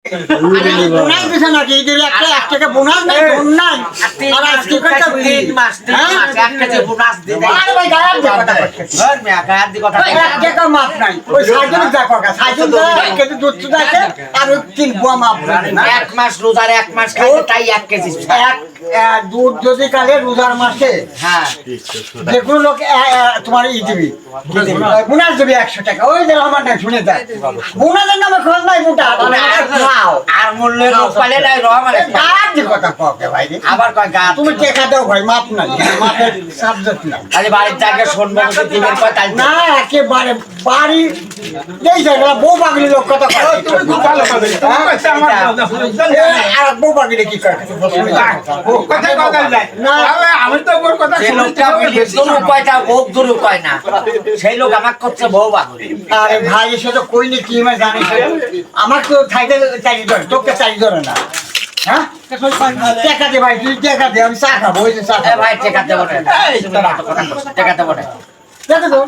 Bonus দিছে নাকি ঈদের একটা 1 টাকা বোনাস নাই কোন নাই আর আজকে কত 3 মাস 1 কেজি বোনাস দিতে আরে ভাই গায়ার দি কথা ধর মিয়া গায়ার দি কথা 1 টাকা মাপ নাই ওই সাইকেল যা কাকা সাইকেল দা 1 কেজি দুধ আছে আর 3 বুয়া মাপ নাই 1 মাস রোজার 1 মাস খাইতে তাই 1 কেজি দুধ যদি কালে রোজার মাসে হ্যাঁ যেগুলো লোক তোমার ই দিবি বোনাস দিবি 100 টাকা ওই যে আমার না শুনে যায় বোনাসের নামে খরচ নাই মোটা খাও আর মূল্যের লোক পালে নাই রহমানের গায়ার দি কথা ককে ভাই আবার কয় গা তুমি টাকা দাও ভাই মাপ নাই মাপের সাবজেক্ট নাই আরে বাড়ির জায়গা শুনবো তো দিবেন কয় তাই না একেবারে বাড়ি এই জায়গা বউ পাগলি লোক কথা কয় তুমি খুব ভালো পাবে তুমি কইছে আমার আর বউ পাগলি কি করে কথা কথা যায় না। আমি তো ওর কথা যে লোকটা দূর কয়টা ভোগ দূর কয় না সেই লোক আমাক করছে বউ বাগুলি আরে ভাই এসে তো কইনি কি মানে জানিস আমার তো থাইতে চাই ধরে তোকে চাই ধরে না হ্যাঁ টাকা দে ভাই তুই টাকা দে আমি চা খাবো ওই যে চা এ ভাই টেকা দেবো না টাকা দেবো না টাকা দে